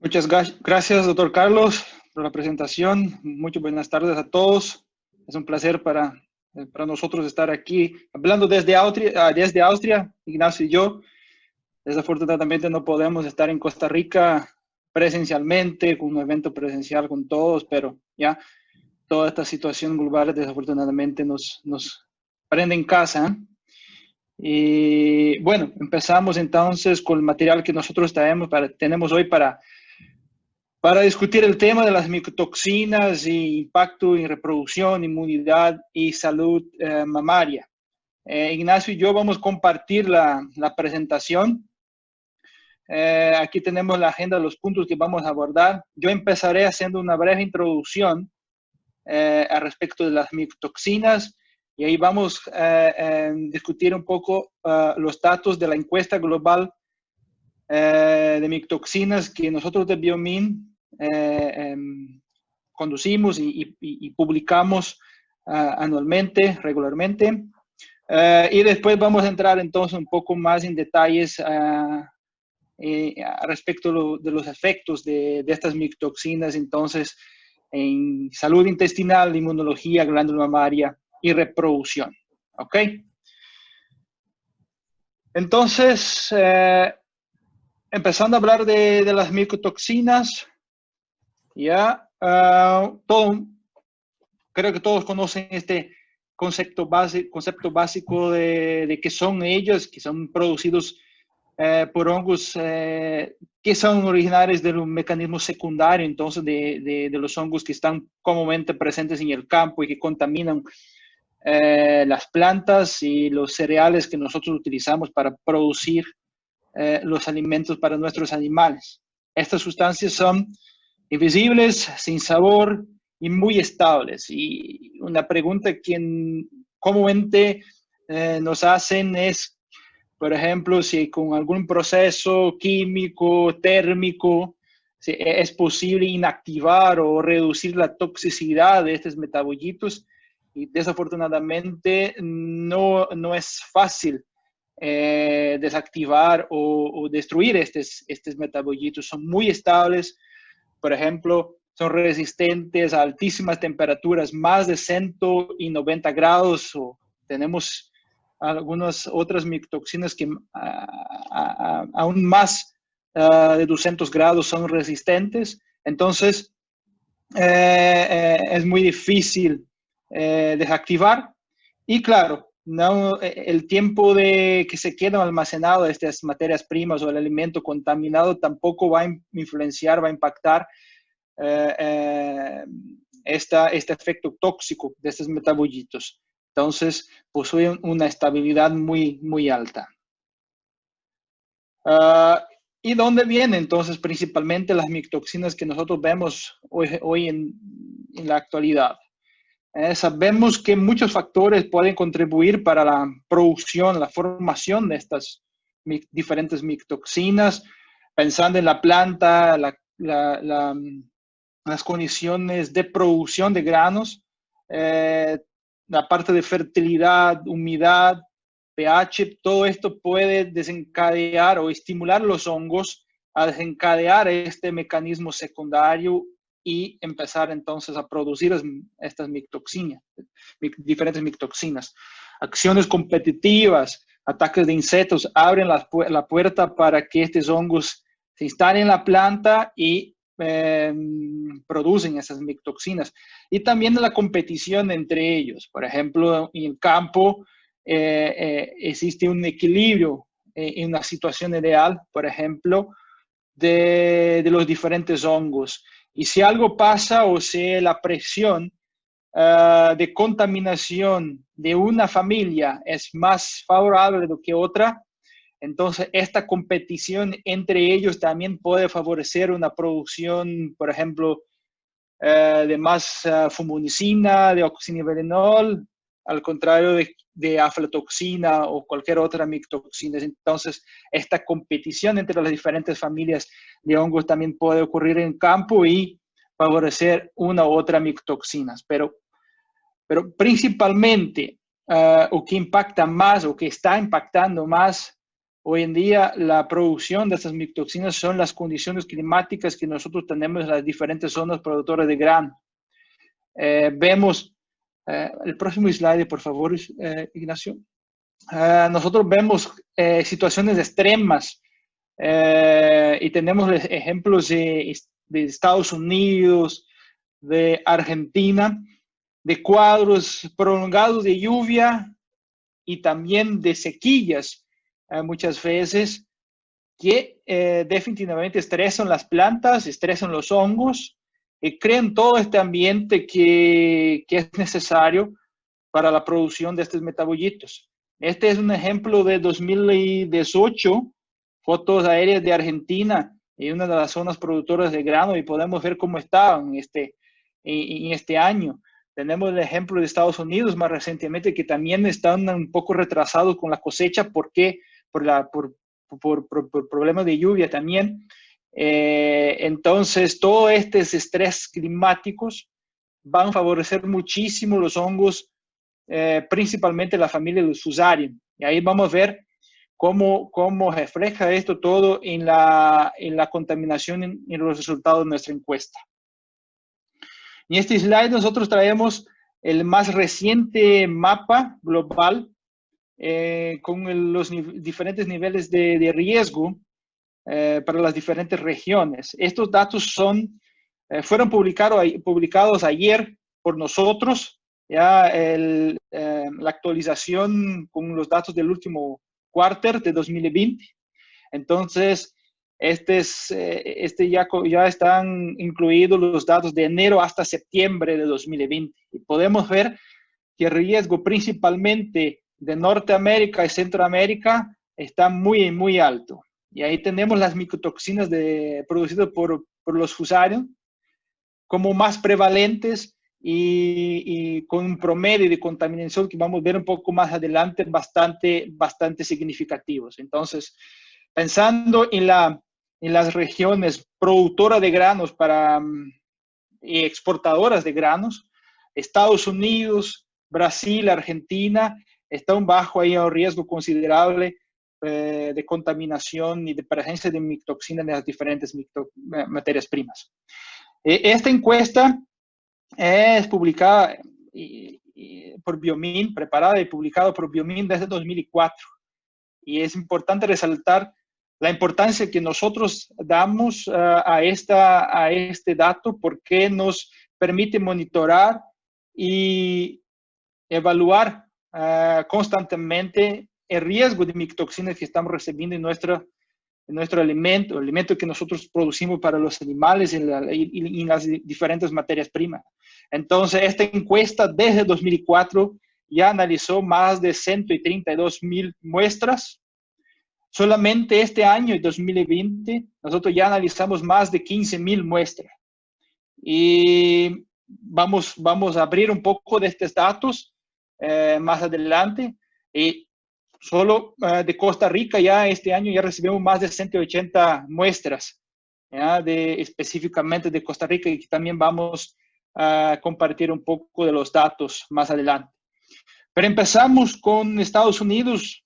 Gracias, doctor Carlos, por la presentación. Muy buenas tardes a todos. Es un placer para nosotros estar aquí hablando desde Austria, Ignacio y yo. Desafortunadamente no podemos estar en Costa Rica presencialmente, con un evento presencial con todos, pero ya toda esta situación global desafortunadamente nos prende en casa. Y bueno, empezamos entonces con el material que nosotros tenemos hoy para discutir el tema de las micotoxinas y impacto en reproducción, inmunidad y salud mamaria. Ignacio y yo vamos a compartir la presentación. Aquí tenemos la agenda de los puntos que vamos a abordar. Yo empezaré haciendo una breve introducción al respecto de las micotoxinas y ahí vamos a discutir un poco los datos de la encuesta global de micotoxinas que nosotros de Biomin conducimos y publicamos anualmente, regularmente. Y después vamos a entrar entonces un poco más en detalles respecto de los efectos de estas micotoxinas, entonces, en salud intestinal, inmunología, glándula mamaria y reproducción. ¿Ok? Entonces, empezando a hablar de las micotoxinas, ya, creo que todos conocen este concepto básico de qué son ellos, que son producidos por hongos que son originarios de un mecanismo secundario, entonces de los hongos que están comúnmente presentes en el campo y que contaminan las plantas y los cereales que nosotros utilizamos para producir los alimentos para nuestros animales. Estas sustancias son invisibles, sin sabor y muy estables. Y una pregunta que comúnmente nos hacen es, por ejemplo, si con algún proceso químico, térmico, si es posible inactivar o reducir la toxicidad de estos metabolitos. Y desafortunadamente no es fácil desactivar o destruir estos metabolitos. Son muy estables. Por ejemplo, son resistentes a altísimas temperaturas, más de 190 grados, o tenemos algunas otras micotoxinas que aún más de 200 grados son resistentes. Entonces, es muy difícil desactivar. Y claro, el tiempo que se quedan almacenadas estas materias primas o el alimento contaminado tampoco va a influenciar, va a impactar este efecto tóxico de estos metabolitos. Entonces, poseen una estabilidad muy alta. ¿Y dónde vienen entonces principalmente las micotoxinas que nosotros vemos hoy en la actualidad? Sabemos que muchos factores pueden contribuir para la producción, la formación de estas diferentes micotoxinas, pensando en la planta, las condiciones de producción de granos, la parte de fertilidad, humedad, pH, todo esto puede desencadear o estimular los hongos a desencadear este mecanismo secundario y empezar entonces a producir estas micotoxinas, diferentes micotoxinas. Acciones competitivas, ataques de insectos abren la puerta para que estos hongos se instalen en la planta y producen esas micotoxinas. Y también la competición entre ellos. Por ejemplo, en el campo existe un equilibrio en una situación ideal, por ejemplo, de los diferentes hongos. Y si algo pasa o si la presión de contaminación de una familia es más favorable que otra, entonces esta competición entre ellos también puede favorecer una producción, por ejemplo, de más fumicina, de oxinivalenol, al contrario de aflatoxina o cualquier otra micotoxina. Entonces, esta competición entre las diferentes familias de hongos también puede ocurrir en campo y favorecer una u otra micotoxinas. Pero principalmente, o que impacta más o que está impactando más Hoy en día, la producción de estas micotoxinas son las condiciones climáticas que nosotros tenemos en las diferentes zonas productoras de grano. Vemos, el próximo slide, por favor, Ignacio. Nosotros vemos situaciones extremas y tenemos ejemplos de Estados Unidos, de Argentina, de cuadros prolongados de lluvia y también de sequías muchas veces que definitivamente estresan las plantas, estresan los hongos y crean todo este ambiente que es necesario para la producción de estos metabolitos. Este es un ejemplo de 2018, fotos aéreas de Argentina y una de las zonas productoras de grano, y podemos ver cómo estaban en este año. Tenemos el ejemplo de Estados Unidos más recientemente, que también están un poco retrasados con la cosecha porque por problemas de lluvia también. Entonces, todos estos estrés climáticos van a favorecer muchísimo los hongos, principalmente la familia de los Fusarium. Y ahí vamos a ver cómo refleja esto todo en la contaminación en los resultados de nuestra encuesta. En este slide nosotros traemos el más reciente mapa global con los diferentes niveles de riesgo para las diferentes regiones. Estos datos fueron publicados ayer por nosotros, ya la actualización con los datos del último cuarter de 2020. Entonces, ya están incluidos los datos de enero hasta septiembre de 2020. Y podemos ver que el riesgo principalmente de Norteamérica y Centroamérica está muy, muy alto. Y ahí tenemos las micotoxinas producidas por los Fusarium como más prevalentes y con un promedio de contaminación que vamos a ver un poco más adelante bastante significativos. Entonces, pensando en las regiones productoras de granos y exportadoras de granos, Estados Unidos, Brasil, Argentina, están bajo ahí un riesgo considerable de contaminación y de presencia de micotoxinas en las diferentes materias primas. Esta encuesta es publicada por Biomin, preparada y publicada por Biomin desde 2004. Y es importante resaltar la importancia que nosotros damos a este dato, porque nos permite monitorar y evaluar constantemente el riesgo de micotoxinas que estamos recibiendo en nuestro alimento, el alimento que nosotros producimos para los animales y en las diferentes materias primas. Entonces, esta encuesta desde 2004 ya analizó más de 132,000 muestras. Solamente este año, 2020, nosotros ya analizamos más de 15,000 muestras. Y vamos a abrir un poco de estos datos más adelante. Y solo de Costa Rica ya este año ya recibimos más de 180 muestras, ¿ya? Específicamente de Costa Rica, y también vamos a compartir un poco de los datos más adelante. Pero empezamos con Estados Unidos,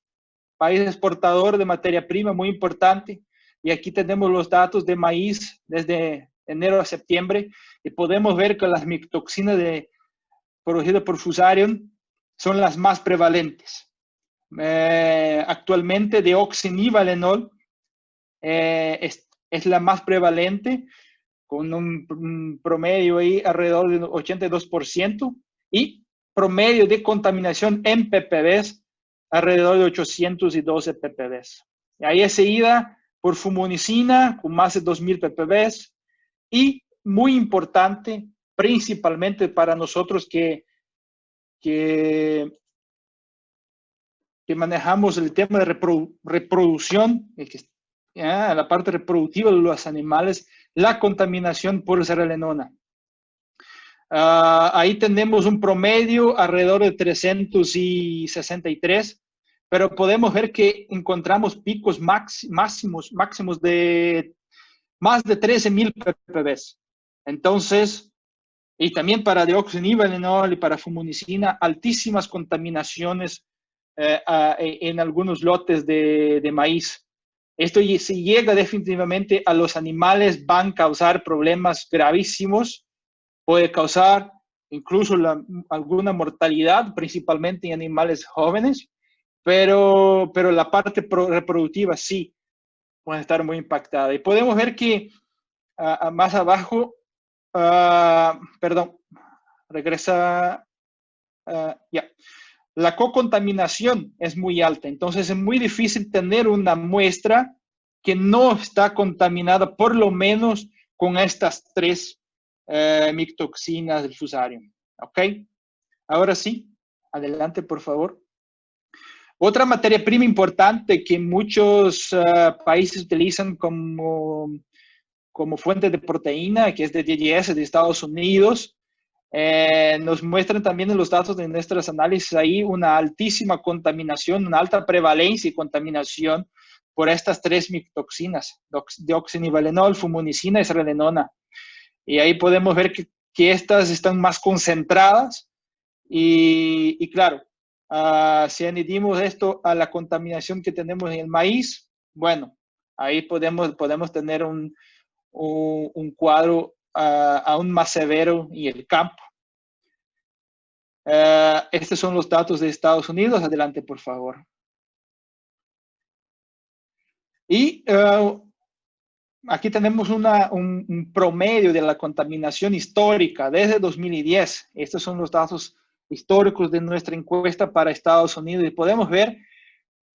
país exportador de materia prima muy importante, y aquí tenemos los datos de maíz desde enero a septiembre, y podemos ver que las micotoxinas producidas por Fusarium son las más prevalentes. Actualmente deoxinivalenol es la más prevalente, con un promedio ahí alrededor del 82%, y promedio de contaminación en ppbs alrededor de 812 ppbs. Y ahí es seguida por fumonicina con más de 2,000 ppbs, y muy importante, principalmente para nosotros que manejamos el tema de reproducción, la parte reproductiva de los animales, la contaminación por zearalenona. Ahí tenemos un promedio alrededor de 363, pero podemos ver que encontramos picos máximos de más de 13,000 ppbs. Entonces, y también para deoxinivalenol y para fumonicina, altísimas contaminaciones en algunos lotes de maíz. Esto, si llega definitivamente a los animales, van a causar problemas gravísimos, puede causar incluso alguna mortalidad, principalmente en animales jóvenes, pero la parte reproductiva sí puede estar muy impactada. Y podemos ver que más abajo, perdón, regresa, ya. La co-contaminación es muy alta, entonces es muy difícil tener una muestra que no está contaminada por lo menos con estas 3 micotoxinas del fusarium. ¿Ok? Ahora sí, adelante, por favor. Otra materia prima importante que muchos países utilizan como fuente de proteína, que es de DGS de Estados Unidos, nos muestran también en los datos de nuestros análisis ahí una altísima contaminación, una alta prevalencia y contaminación por estas 3 micotoxinas, deoxinivalenol, fumonicina y serlenona. Y ahí podemos ver que estas están más concentradas y claro, si añadimos esto a la contaminación que tenemos en el maíz, bueno, ahí podemos tener un cuadro aún más severo en el campo. Estos son los datos de Estados Unidos. Adelante, por favor. Y aquí tenemos un promedio de la contaminación histórica desde 2010. Estos son los datos históricos de nuestra encuesta para Estados Unidos y podemos ver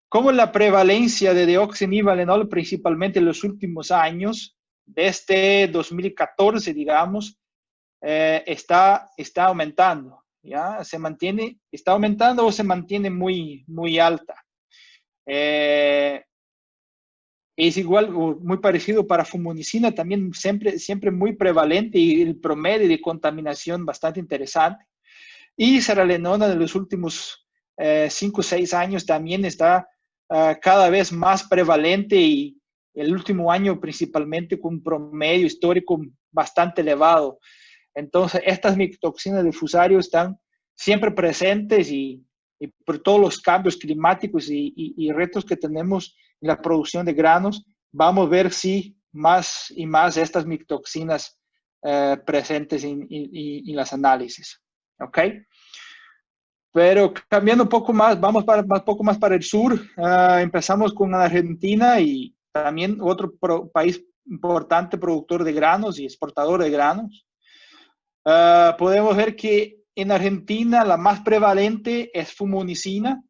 cómo la prevalencia de deoxinivalenol, principalmente en los últimos años, desde 2014, digamos, está aumentando. ¿Ya? Está aumentando o se mantiene muy, muy alta. Es igual, muy parecido para fumonicina, también siempre muy prevalente y el promedio de contaminación bastante interesante. Y serralenona de los últimos 5 o 6 años también está cada vez más prevalente y el último año principalmente con un promedio histórico bastante elevado. Entonces, estas micotoxinas del fusario están siempre presentes y por todos los cambios climáticos y retos que tenemos en la producción de granos, vamos a ver si más y más estas micotoxinas presentes en las análisis. ¿Ok? Pero cambiando un poco más, vamos un poco más para el sur. Empezamos con Argentina y también otro país importante productor de granos y exportador de granos. Podemos ver que en Argentina la más prevalente es fumonicina,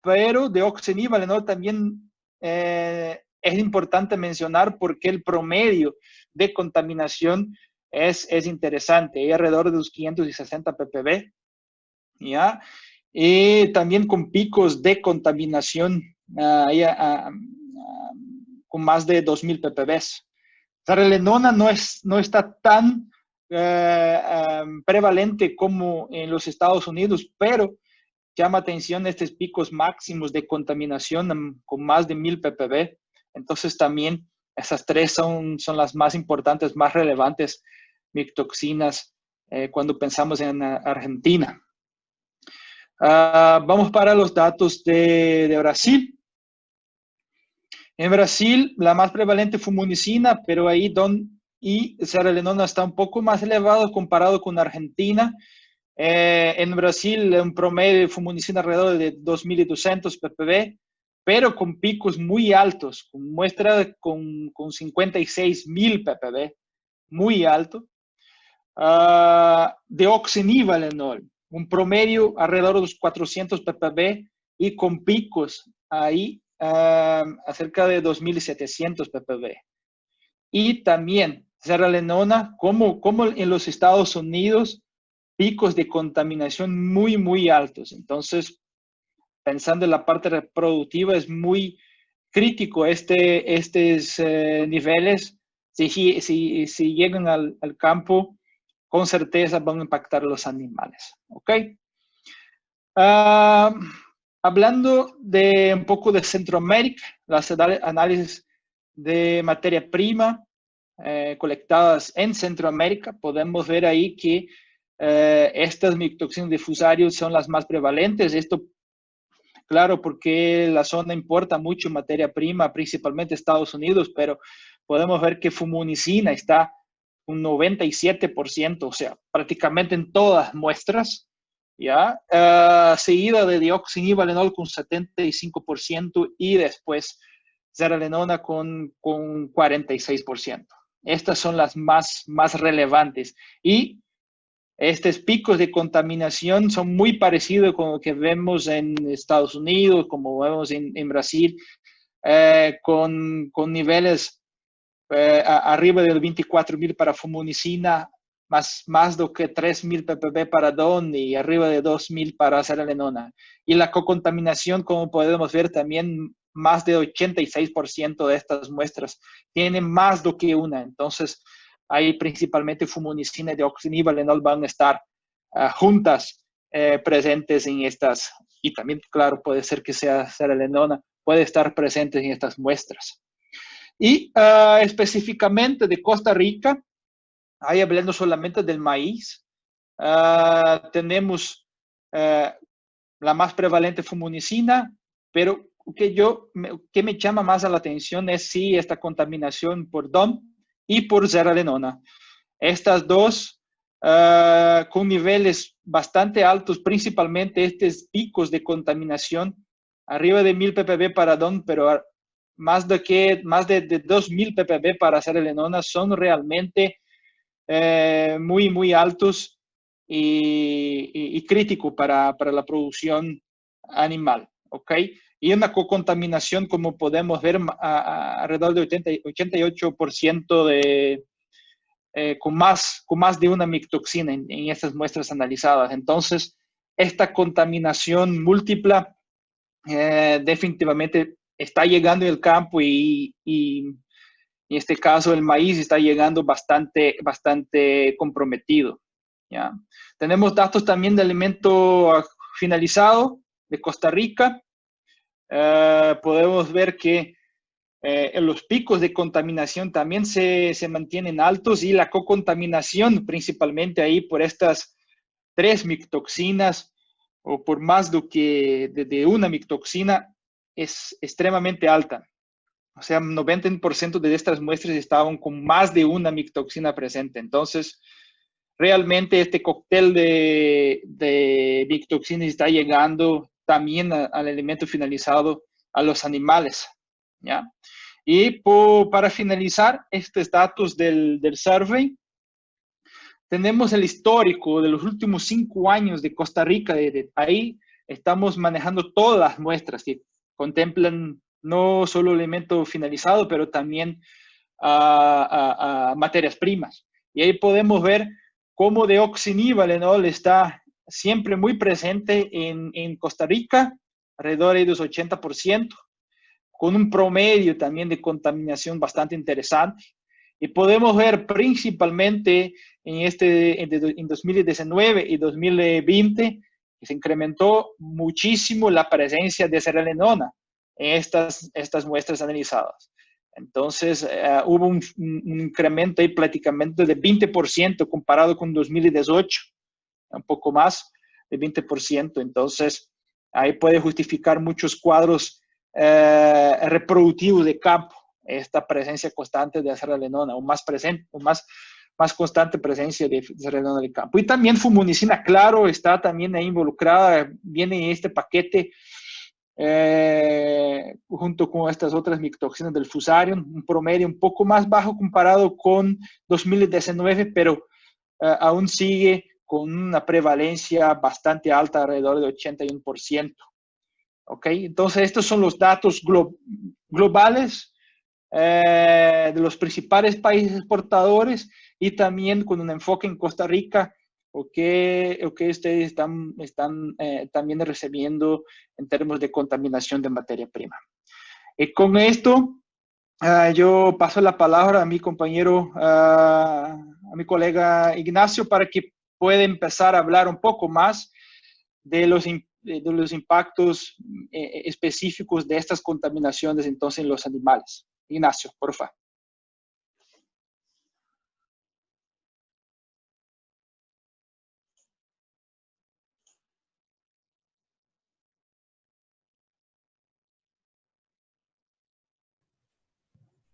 pero deoxinivalenol también es importante mencionar porque el promedio de contaminación es interesante, es alrededor de los 560 ppb, ¿ya? Y también con picos de contaminación con más de 2000 ppb. Serralenona no está tan prevalente como en los Estados Unidos, pero llama atención estos picos máximos de contaminación con más de 1000 ppb. Entonces también esas 3 son las más importantes, más relevantes micotoxinas cuando pensamos en Argentina. Vamos para los datos de Brasil. En Brasil, la más prevalente fumonicina, pero ahí y serralenona está un poco más elevado comparado con Argentina. En Brasil, un promedio de fumonicina alrededor de 2.200 ppb, pero con picos muy altos, con muestra con 56.000 ppb, muy alto. Deoxinivalenol, un promedio alrededor de los 400 ppb y con picos ahí acerca de 2.700 ppb. Y también serralenona, como en los Estados Unidos, picos de contaminación muy, muy altos. Entonces, pensando en la parte reproductiva, es muy crítico estos niveles. Si llegan al campo, con certeza van a impactar a los animales. ¿Ok? Hablando de un poco de Centroamérica, las análisis de materia prima colectadas en Centroamérica, podemos ver ahí que estas micotoxinas de fusario son las más prevalentes. Esto claro, porque la zona importa mucho materia prima, principalmente Estados Unidos, pero podemos ver que fumunicina está un 97%, o sea, prácticamente en todas muestras, ¿ya? Seguida de dioxinivalenol con 75% y después zearalenona con 46%. Estas son las más relevantes. Y estos picos de contaminación son muy parecidos con lo que vemos en Estados Unidos, como vemos en Brasil, con niveles arriba de 24.000 para fumunicina, más do que 3.000 ppb para DON y arriba de 2.000 para zearalenona. Y la cocontaminación, como podemos ver, también más de 86% de estas muestras tienen más do que una. Entonces, ahí principalmente fumunicina y dioxinivalenol van a estar juntas presentes en estas, y también, claro, puede ser que sea zearalenona, puede estar presentes en estas muestras. Y específicamente de Costa Rica, ahí hablando solamente del maíz, tenemos la más prevalente fumunicina, pero que me llama más a la atención es sí esta contaminación por DOM y por zearalenona. Estas dos con niveles bastante altos, principalmente estos picos de contaminación, arriba de 1.000 ppb para DOM, pero más de 2.000 ppb para zearalenona son realmente muy altos y crítico para la producción animal, ¿ok? Y una cocontaminación, como podemos ver, alrededor de 88% con más de una micotoxina en estas muestras analizadas. Entonces, esta contaminación múltiple definitivamente está llegando en el campo y en este caso el maíz está llegando bastante comprometido. ¿Ya? Tenemos datos también de alimento finalizado de Costa Rica. Podemos ver que los picos de contaminación también se mantienen altos y la cocontaminación principalmente ahí por estas 3 micotoxinas o por más de una micotoxina es extremadamente alta. O sea, 90% de estas muestras estaban con más de una micotoxina presente. Entonces, realmente este cóctel de micotoxinas está llegando también al alimento finalizado a los animales. ¿Ya? Y para finalizar estos datos del survey, tenemos el histórico de los últimos 5 años de Costa Rica. Ahí estamos manejando todas las muestras que contemplan no solo alimento finalizado, pero también a materias primas. Y ahí podemos ver cómo deoxinivalenol está siempre muy presente en Costa Rica, alrededor de los 80%, con un promedio también de contaminación bastante interesante. Y podemos ver principalmente en 2019 y 2020 que se incrementó muchísimo la presencia de zearalenona en estas muestras analizadas. Entonces, hubo un incremento ahí prácticamente de 20% comparado con 2018, un poco más de 20%. Entonces, ahí puede justificar muchos cuadros reproductivos de campo, esta presencia constante de zearalenona, o más presente, o más constante presencia de zearalenona de campo. Y también fumunicina, claro, está también ahí involucrada, viene en este paquete junto con estas otras micotoxinas del fusarium, un promedio un poco más bajo comparado con 2019, pero aún sigue con una prevalencia bastante alta, alrededor de 81%. ¿Ok? Entonces, estos son los datos globales de los principales países exportadores y también con un enfoque en Costa Rica, o que ustedes están también recibiendo en términos de contaminación de materia prima. Y con esto, yo paso la palabra a mi compañero, a mi colega Ignacio, para que pueda empezar a hablar un poco más de los impactos específicos de estas contaminaciones entonces en los animales. Ignacio, por favor.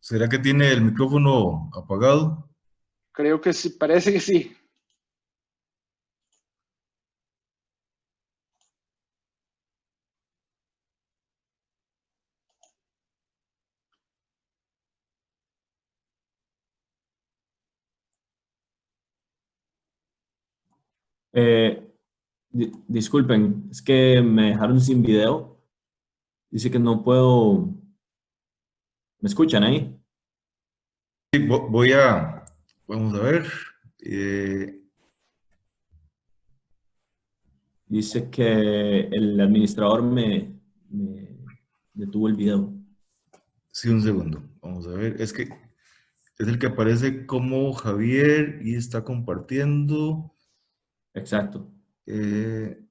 ¿Será que tiene el micrófono apagado? Creo que sí, parece que sí. Eh, disculpen, es que me dejaron sin video. Dice que no puedo. ¿Me escuchan ahí? Sí, vamos a ver. Eh, Dice que el administrador me detuvo el video. sí, un segundo. Vamos a ver. Es que es el que aparece como Javier y está compartiendo. Exacto. Eh,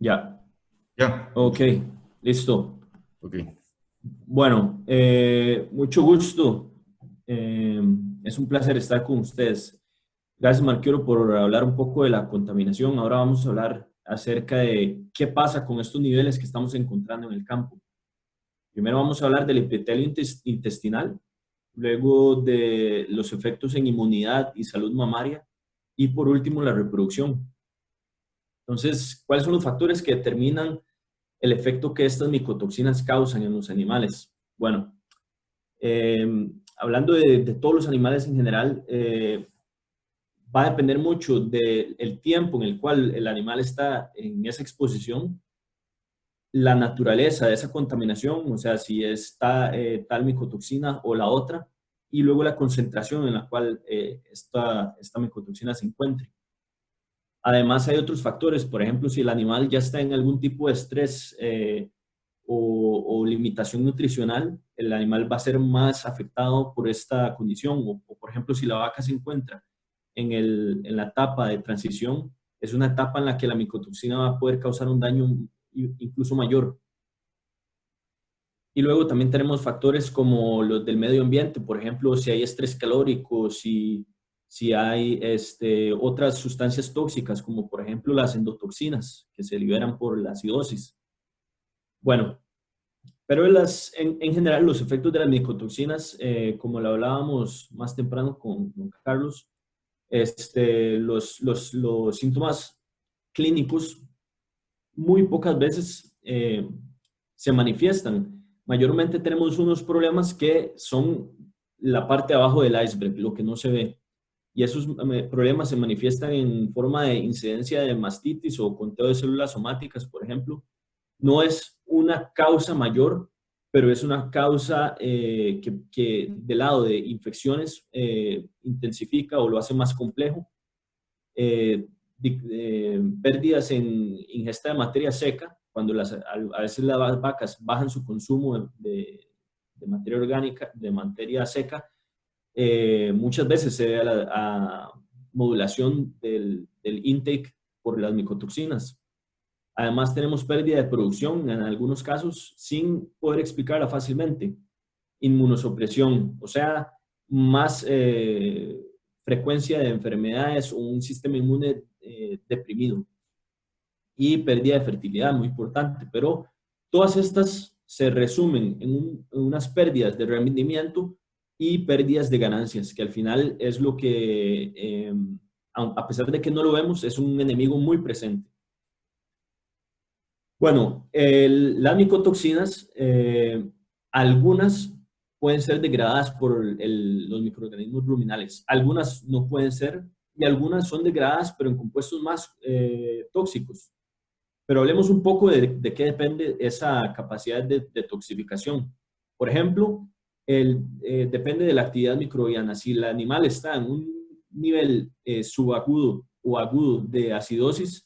Ya. ya, Ok, listo. ok. Bueno, mucho gusto. Eh, es un placer estar con ustedes. Gracias, Marquioro, por hablar un poco de la contaminación. Ahora vamos a hablar acerca de qué pasa con estos niveles que estamos encontrando en el campo. Primero vamos a hablar del epitelio intestinal, luego de los efectos en inmunidad y salud mamaria y por último la reproducción. Entonces, ¿cuáles son los factores que determinan el efecto que estas micotoxinas causan en los animales? Bueno, hablando de todos los animales en general, va a depender mucho del tiempo en el cual el animal está en esa exposición, la naturaleza de esa contaminación, o sea, si está tal micotoxina o la otra, y luego la concentración en la cual esta micotoxina se encuentre. Además, hay otros factores, por ejemplo, si el animal ya está en algún tipo de estrés o limitación nutricional, el animal va a ser más afectado por esta condición, o por ejemplo, si la vaca se encuentra en la etapa de transición, es una etapa en la que la micotoxina va a poder causar un daño incluso mayor. Y luego también tenemos factores como los del medio ambiente, por ejemplo, si hay estrés calórico, si hay otras sustancias tóxicas, como por ejemplo las endotoxinas que se liberan por la acidosis. Bueno, pero en general los efectos de las micotoxinas, como lo hablábamos más temprano con Carlos, los síntomas clínicos muy pocas veces se manifiestan. Mayormente tenemos unos problemas que son la parte de abajo del iceberg, lo que no se ve. Y esos problemas se manifiestan en forma de incidencia de mastitis o conteo de células somáticas, por ejemplo. No es una causa mayor, pero es una causa que del lado de infecciones intensifica o lo hace más complejo. Pérdidas en ingesta de materia seca, cuando a veces las vacas bajan su consumo de materia orgánica, de materia seca, muchas veces se debe a modulación del intake por las micotoxinas. Además, tenemos pérdida de producción en algunos casos sin poder explicarla fácilmente. Inmunosupresión, o sea, más frecuencia de enfermedades o un sistema inmune deprimido. Y pérdida de fertilidad, muy importante. Pero todas estas se resumen en unas pérdidas de rendimiento y pérdidas de ganancias, que al final es lo que, a pesar de que no lo vemos, es un enemigo muy presente. Bueno, las micotoxinas, algunas pueden ser degradadas por los microorganismos ruminales, algunas no pueden ser y algunas son degradadas pero en compuestos más tóxicos. Pero hablemos un poco de qué depende esa capacidad de toxificación. Por ejemplo, depende de la actividad microbiana. Si el animal está en un nivel subagudo o agudo de acidosis,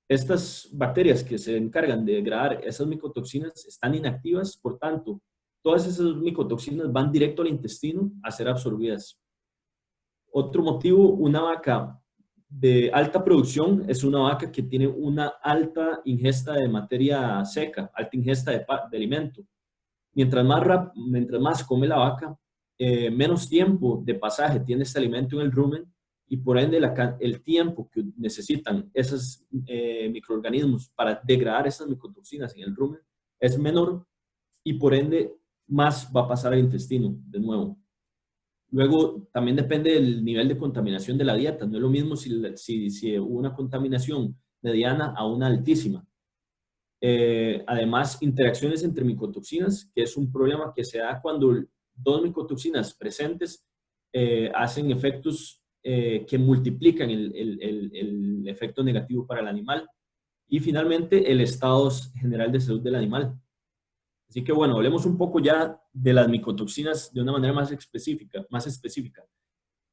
estas bacterias que se encargan de degradar esas micotoxinas están inactivas, por tanto, todas esas micotoxinas van directo al intestino a ser absorbidas. Otro motivo, una vaca de alta producción es una vaca que tiene una alta ingesta de materia seca, alta ingesta de alimento. Mientras más come la vaca, menos tiempo de pasaje tiene este alimento en el rumen y por ende el tiempo que necesitan esos microorganismos para degradar esas micotoxinas en el rumen es menor y por ende más va a pasar al intestino de nuevo. Luego, también depende del nivel de contaminación de la dieta. No es lo mismo si hubo una contaminación mediana a una altísima. Además, interacciones entre micotoxinas, que es un problema que se da cuando dos micotoxinas presentes hacen efectos que multiplican el efecto negativo para el animal. Y finalmente, el estado general de salud del animal. Así que bueno, hablemos un poco ya de las micotoxinas de una manera más específica.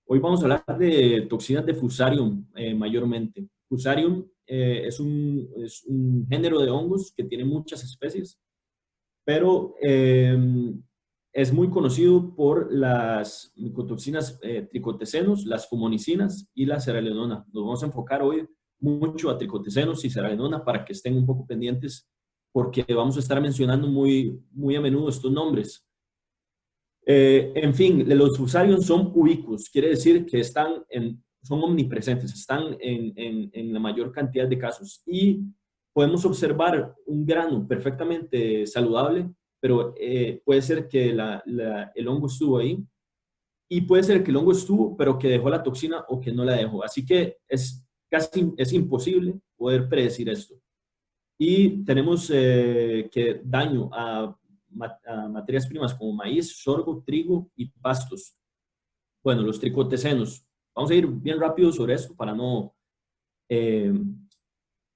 Hoy vamos a hablar de toxinas de Fusarium mayormente. Fusarium es un género de hongos que tiene muchas especies, pero es muy conocido por las micotoxinas tricotesenos, las fumonicinas y la zearalenona. Nos vamos a enfocar hoy mucho a tricotesenos y zearalenona para que estén un poco pendientes porque vamos a estar mencionando muy a menudo estos nombres. En fin, los fusariums son ubicuos, quiere decir que son omnipresentes, están en la mayor cantidad de casos y podemos observar un grano perfectamente saludable, pero puede ser que el hongo estuvo ahí y puede ser que el hongo estuvo, pero que dejó la toxina o que no la dejó. Así que es imposible poder predecir esto. Y tenemos que daño a materias primas como maíz, sorgo, trigo y pastos. Bueno, los tricotesenos. Vamos a ir bien rápido sobre esto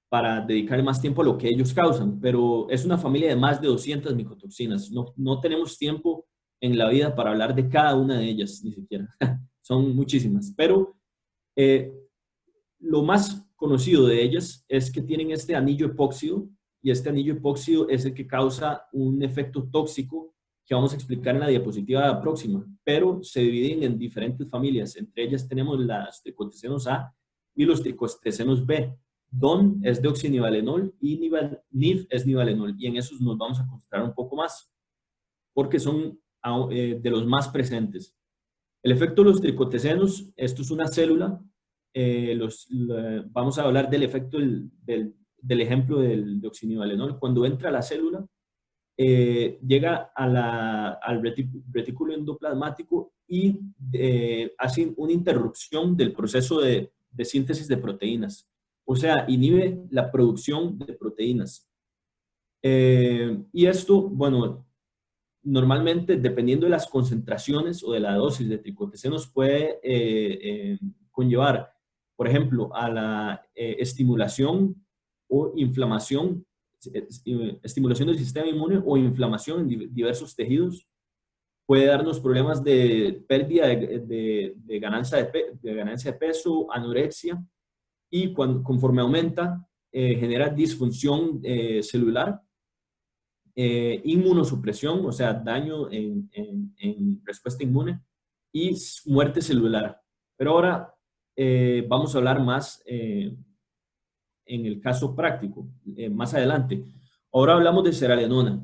para dedicar más tiempo a lo que ellos causan, pero es una familia de más de 200 micotoxinas. No tenemos tiempo en la vida para hablar de cada una de ellas, ni siquiera. Son muchísimas, pero lo más conocido de ellas es que tienen este anillo epóxido y este anillo epóxido es el que causa un efecto tóxico que vamos a explicar en la diapositiva próxima, pero se dividen en diferentes familias. Entre ellas tenemos las tricotesenos A y los tricotesenos B. DON es deoxinivalenol y NIV es nivalenol y en esos nos vamos a concentrar un poco más porque son de los más presentes. El efecto de los tricotesenos, esto es una célula. Vamos a hablar del efecto del ejemplo del deoxinivalenol. Cuando entra a la célula, llega al retículo endoplasmático y hace una interrupción del proceso de síntesis de proteínas. O sea, inhibe la producción de proteínas. Y esto, bueno, normalmente, dependiendo de las concentraciones o de la dosis de tricotesenos, puede conllevar, por ejemplo, a la estimulación o inflamación, estimulación del sistema inmune o inflamación en diversos tejidos. Puede darnos problemas de pérdida de ganancia de peso, anorexia, y conforme aumenta, genera disfunción celular, inmunosupresión, o sea, daño en respuesta inmune y muerte celular. Pero ahora vamos a hablar más en el caso práctico, más adelante. Ahora hablamos de zearalenona.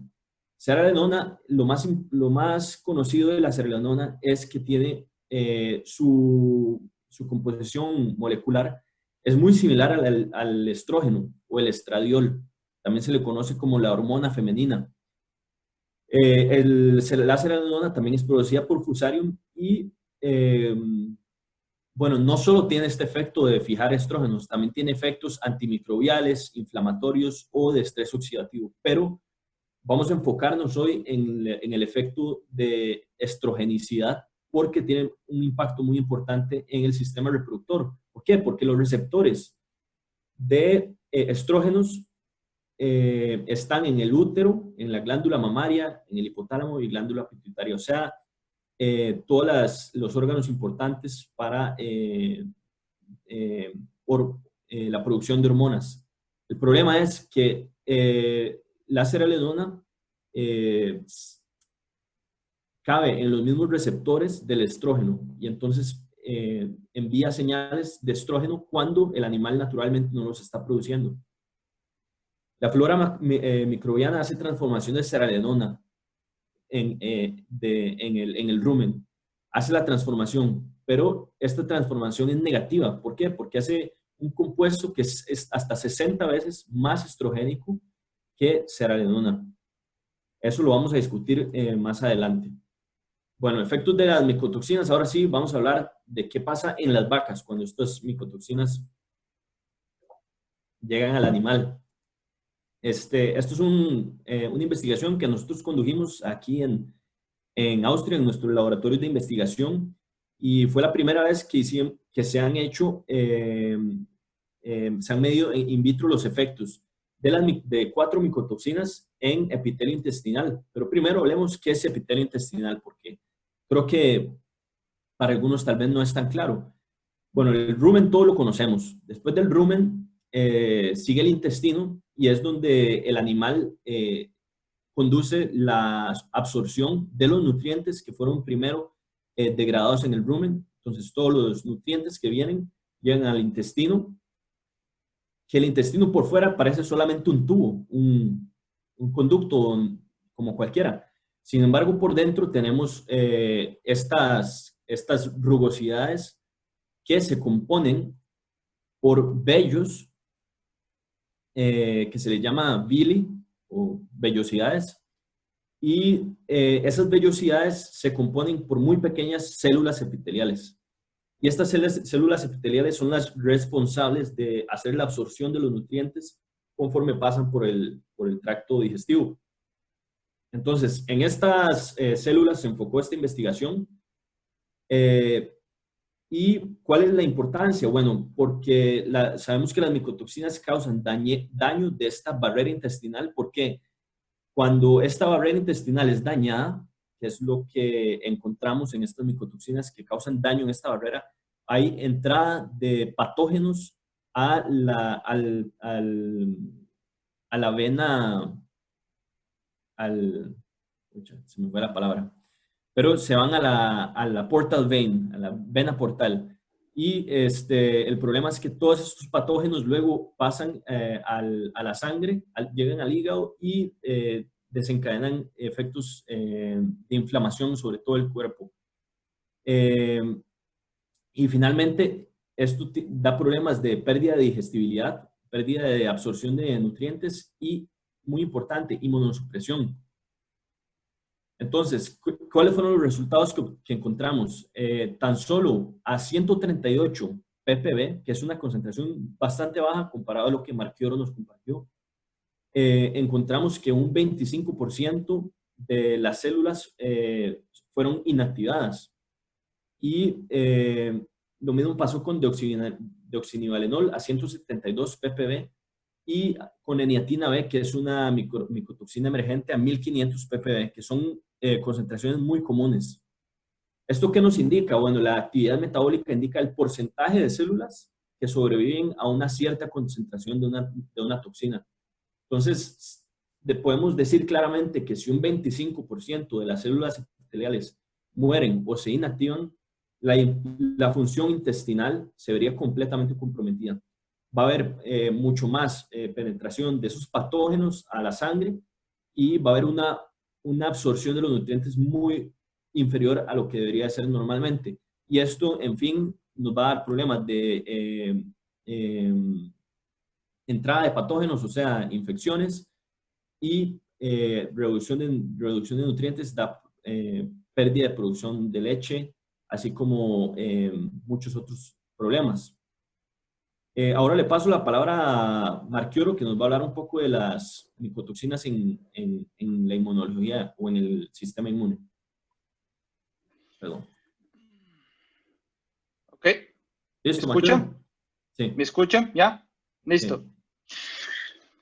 Zearalenona, lo más conocido de la zearalenona es que tiene su composición molecular es muy similar al estrógeno o el estradiol. También se le conoce como la hormona femenina. La zearalenona también es producida por Fusarium y, bueno, no solo tiene este efecto de fijar estrógenos, también tiene efectos antimicrobiales, inflamatorios o de estrés oxidativo. Pero vamos a enfocarnos hoy en el efecto de estrogenicidad porque tiene un impacto muy importante en el sistema reproductor. ¿Por qué? Porque los receptores de estrógenos están en el útero, en la glándula mamaria, en el hipotálamo y glándula pituitaria. O sea, todos los órganos importantes para la producción de hormonas. El problema es que la zearalenona cabe en los mismos receptores del estrógeno y entonces envía señales de estrógeno cuando el animal naturalmente no los está produciendo. La flora microbiana hace transformación de zearalenona en el rumen. Hace la transformación pero esta transformación es negativa. ¿Por qué? Porque hace un compuesto que es hasta 60 veces más estrogénico que zearalenona. Eso lo vamos a discutir más adelante. Bueno, efectos de las micotoxinas. Ahora sí, vamos a hablar de qué pasa en las vacas cuando estas micotoxinas llegan al animal. Esto es una investigación que nosotros condujimos aquí en Austria, en nuestro laboratorio de investigación, y fue la primera vez que se han hecho, se han medido in vitro los efectos de 4 micotoxinas en epitelio intestinal. Pero primero hablemos qué es epitelio intestinal, porque creo que para algunos tal vez no es tan claro. Bueno, el rumen todo lo conocemos. Después del rumen sigue el intestino y es donde el animal conduce la absorción de los nutrientes que fueron primero degradados en el rumen. Entonces, todos los nutrientes que vienen llegan al intestino, que el intestino por fuera parece solamente un tubo, un conducto como cualquiera. Sin embargo, por dentro tenemos estas rugosidades que se componen por vellos que se les llama villi o vellosidades, y esas vellosidades se componen por muy pequeñas células epiteliales. Y estas células epiteliales son las responsables de hacer la absorción de los nutrientes conforme pasan por el tracto digestivo. Entonces, en estas células se enfocó esta investigación. ¿Y cuál es la importancia? Bueno, porque sabemos que las micotoxinas causan daño de esta barrera intestinal. ¿Por qué? Cuando esta barrera intestinal es dañada, que es lo que encontramos en estas micotoxinas que causan daño en esta barrera, hay entrada de patógenos a la vena, se me fue la palabra, pero se van a la portal vein, a la vena portal. Y el problema es que todos estos patógenos luego pasan a la sangre, llegan al hígado y desencadenan efectos de inflamación sobre todo el cuerpo. Y finalmente, esto da problemas de pérdida de digestibilidad, pérdida de absorción de nutrientes y, muy importante, inmunosupresión. Entonces, ¿cuáles fueron los resultados que encontramos? Tan solo a 138 ppb, que es una concentración bastante baja comparado a lo que Marchioro nos compartió, encontramos que un 25% de las células fueron inactivadas. Y lo mismo pasó con deoxinivalenol a 172 ppb y con eniatina B, que es una micotoxina emergente, a 1500 ppb, que son concentraciones muy comunes. ¿Esto qué nos indica? Bueno, la actividad metabólica indica el porcentaje de células que sobreviven a una cierta concentración de una toxina. Entonces, podemos decir claramente que si un 25% de las células epiteliales mueren o se inactivan, la función intestinal se vería completamente comprometida. Va a haber mucho más penetración de esos patógenos a la sangre y va a haber una absorción de los nutrientes muy inferior a lo que debería ser normalmente. Y esto, en fin, nos va a dar problemas de entrada de patógenos, o sea, infecciones, y reducción de nutrientes, da pérdida de producción de leche, así como muchos otros problemas. Ahora le paso la palabra a Marchioro, que nos va a hablar un poco de las micotoxinas en la inmunología o en el sistema inmune. Perdón. Ok. ¿Listo, ¿Me escuchan? Sí. ¿Me escuchan? ¿Ya? Listo. Sí.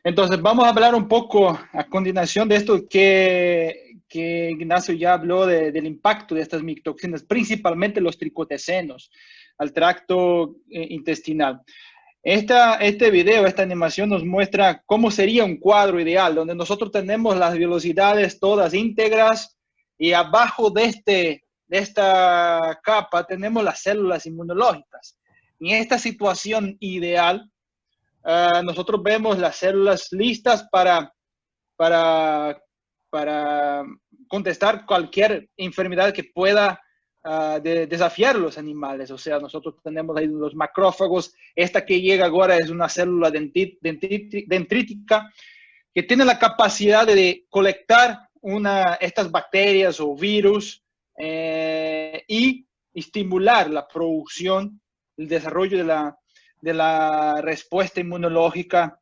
Entonces, vamos a hablar un poco a continuación de esto que Ignacio ya habló del impacto de estas micotoxinas, principalmente los tricotesenos, al tracto intestinal. Este video, esta animación nos muestra cómo sería un cuadro ideal, donde nosotros tenemos las velocidades todas íntegras y abajo de esta capa tenemos las células inmunológicas. En esta situación ideal, nosotros vemos las células listas para contestar cualquier enfermedad que pueda de desafiar los animales. O sea, nosotros tenemos ahí los macrófagos. Esta que llega ahora es una célula dendrítica que tiene la capacidad de colectar estas bacterias o virus y estimular la producción, el desarrollo de la respuesta inmunológica,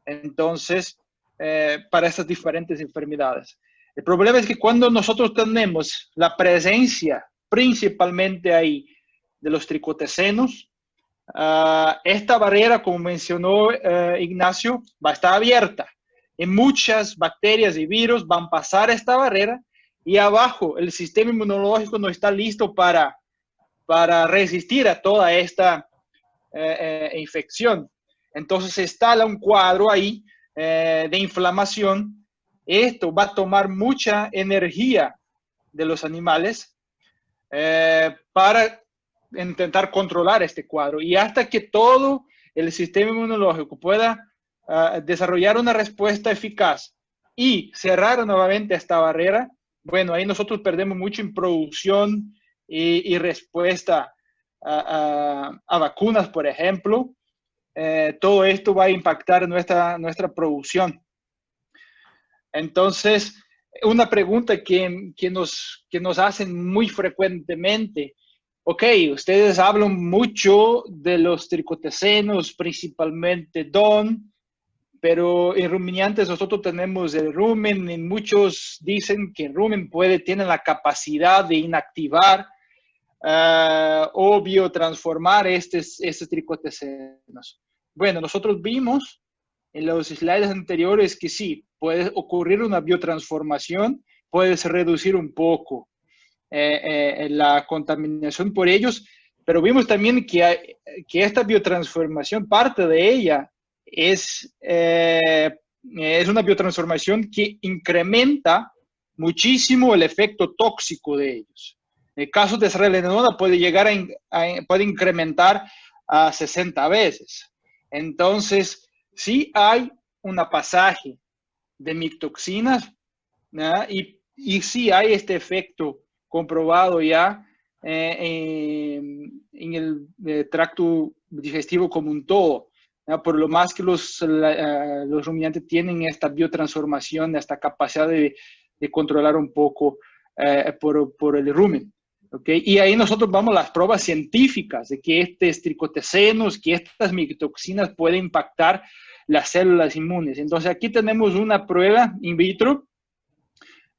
entonces, para estas diferentes enfermedades. El problema es que cuando nosotros tenemos la presencia principalmente ahí de los tricotesenos, esta barrera, como mencionó Ignacio, va a estar abierta. Y muchas bacterias y virus van a pasar esta barrera y abajo el sistema inmunológico no está listo para resistir a toda esta infección. Entonces se instala un cuadro ahí de inflamación. Esto va a tomar mucha energía de los animales para intentar controlar este cuadro. Y hasta que todo el sistema inmunológico pueda desarrollar una respuesta eficaz y cerrar nuevamente esta barrera, bueno, ahí nosotros perdemos mucho en producción y respuesta a vacunas, por ejemplo. Todo esto va a impactar nuestra producción. Entonces, una pregunta que nos hacen muy frecuentemente: ok, ustedes hablan mucho de los tricotesenos, principalmente DON, pero en ruminantes nosotros tenemos el rumen y muchos dicen que el rumen tiene la capacidad de inactivar o biotransformar estos tricotesenos. Bueno, nosotros vimos en los slides anteriores que sí, puede ocurrir una biotransformación, puedes reducir un poco la contaminación por ellos, pero vimos también que esta biotransformación, parte de ella es una biotransformación que incrementa muchísimo el efecto tóxico de ellos. En el caso de Srelenona puede llegar puede incrementar a 60 veces. Entonces, sí hay un pasaje de micotoxinas, ¿no? Y sí hay este efecto comprobado ya en el tracto digestivo como un todo, ¿no? Por lo más que los ruminantes tienen esta biotransformación, esta capacidad de controlar un poco por el rumen. ¿Okay? Y ahí nosotros vamos a las pruebas científicas de que estos tricotesenos, que estas micotoxinas pueden impactar las células inmunes. Entonces aquí tenemos una prueba in vitro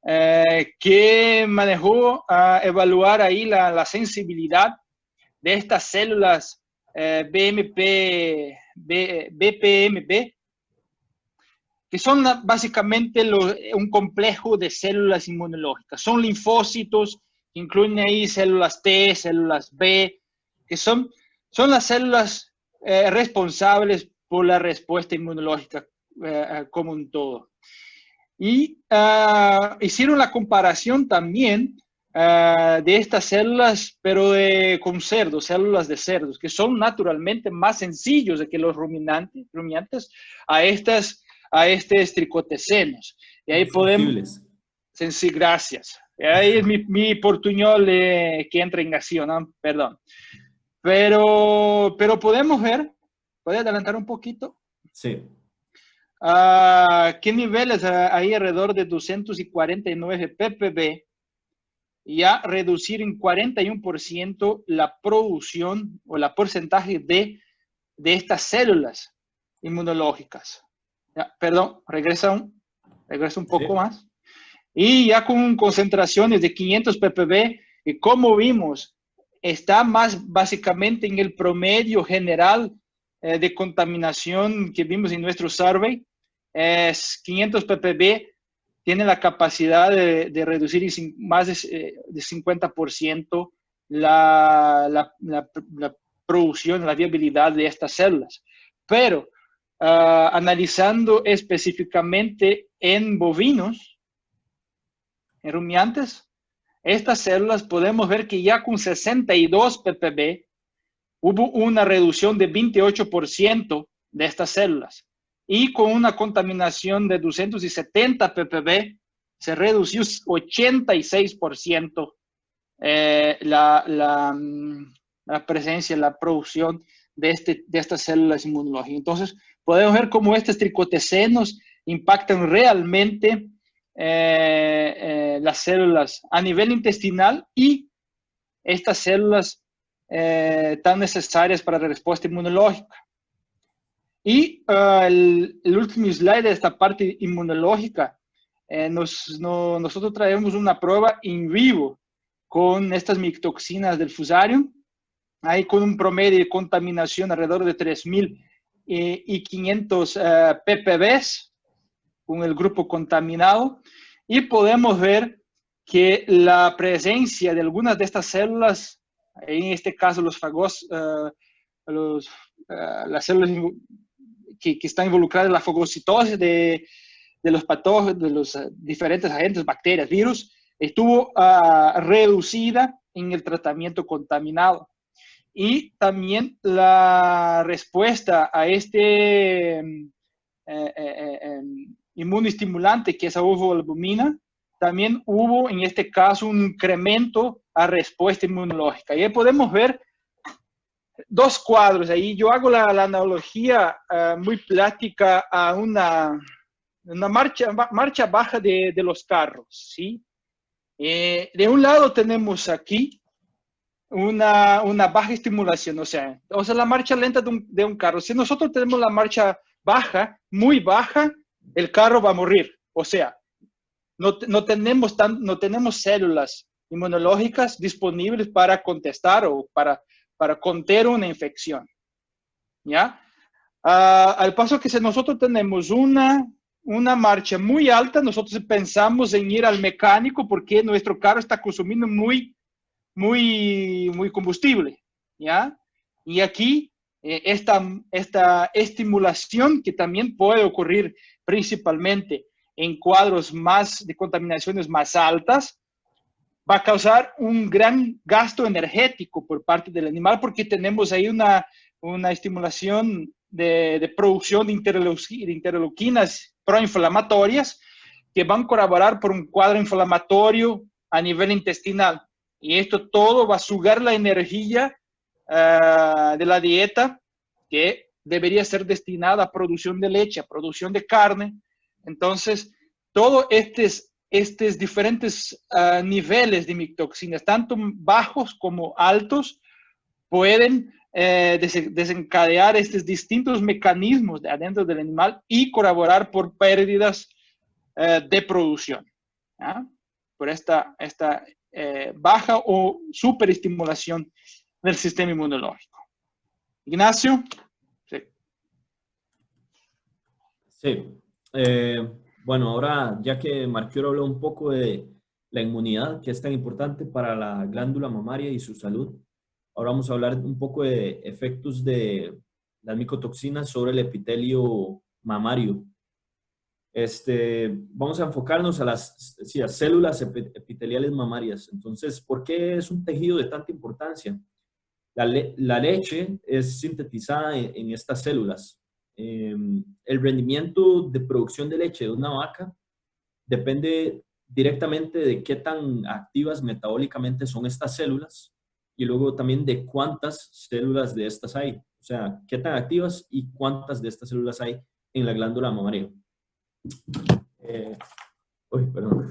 que manejó a evaluar ahí la sensibilidad de estas células BPMB, que son básicamente un complejo de células inmunológicas. Son linfocitos, incluyen ahí células T, células B, que son las células responsables por la respuesta inmunológica como un todo. Y hicieron la comparación también de estas células, pero con cerdos, células de cerdos, que son naturalmente más sencillos de que los ruminantes a estos tricotesenos. Y ahí podemos... Sí, gracias. Ahí es mi portuñol que entra en acción, ¿no? Perdón. Pero podemos ver, ¿puede adelantar un poquito? Sí. ¿Qué niveles? Ahí alrededor de 249 ppb, ya reducir en 41% la producción o la porcentaje de estas células inmunológicas. Ya, perdón, regresa un poco más. Y ya con concentraciones de 500 ppb, y como vimos, está más básicamente en el promedio general de contaminación que vimos en nuestro survey. 500 ppb tiene la capacidad de reducir más de 50% la producción, la viabilidad de estas células. Pero analizando específicamente en bovinos, en rumiantes, estas células podemos ver que ya con 62 ppb hubo una reducción de 28% de estas células. Y con una contaminación de 270 ppb se redució 86% la presencia, la producción de estas células inmunológicas. Entonces, podemos ver cómo estos tricotecenos impactan realmente las células a nivel intestinal y estas células tan necesarias para la respuesta inmunológica. Y el último slide de esta parte inmunológica, nosotros traemos una prueba in vivo con estas micotoxinas del Fusarium, ahí con un promedio de contaminación alrededor de 3.500 ppbs con el grupo contaminado, y podemos ver que la presencia de algunas de estas células, en este caso los fagos, las células que están involucradas en la fagocitosis de los patógenos, de los diferentes agentes, bacterias, virus, estuvo reducida en el tratamiento contaminado. Y también la respuesta a este inmunoestimulante, que es la ovalbumina, también hubo en este caso un incremento a respuesta inmunológica. Y ahí podemos ver dos cuadros. Ahí yo hago la analogía muy plástica a una marcha baja de los carros, ¿sí? De un lado tenemos aquí una baja estimulación, o sea, la marcha lenta de un carro. Si nosotros tenemos la marcha baja, muy baja, el carro va a morir. O sea, no tenemos células inmunológicas disponibles para contestar o para contener una infección, ¿ya? Al paso que si nosotros tenemos una marcha muy alta, nosotros pensamos en ir al mecánico porque nuestro carro está consumiendo muy combustible, ¿ya? Y aquí esta estimulación, que también puede ocurrir principalmente en cuadros de contaminaciones más altas, va a causar un gran gasto energético por parte del animal, porque tenemos ahí una estimulación de producción de interleuquinas proinflamatorias que van a colaborar por un cuadro inflamatorio a nivel intestinal. Y esto todo va a sugar la energía de la dieta, que debería ser destinada a producción de leche, a producción de carne. Entonces, todos estos diferentes niveles de micotoxinas, tanto bajos como altos, pueden desencadenar estos distintos mecanismos de adentro del animal y colaborar por pérdidas de producción, ¿ya? Por esta baja o superestimulación del sistema inmunológico. Ignacio. Sí. Sí. Bueno, ahora ya que Marquioro habló un poco de la inmunidad, que es tan importante para la glándula mamaria y su salud, ahora vamos a hablar un poco de efectos de las micotoxinas sobre el epitelio mamario. Vamos a enfocarnos a las células epiteliales mamarias. Entonces, ¿por qué es un tejido de tanta importancia? La leche es sintetizada en estas células. El rendimiento de producción de leche de una vaca depende directamente de qué tan activas metabólicamente son estas células y luego también de cuántas células de estas hay. O sea, qué tan activas y cuántas de estas células hay en la glándula mamaria. Perdón.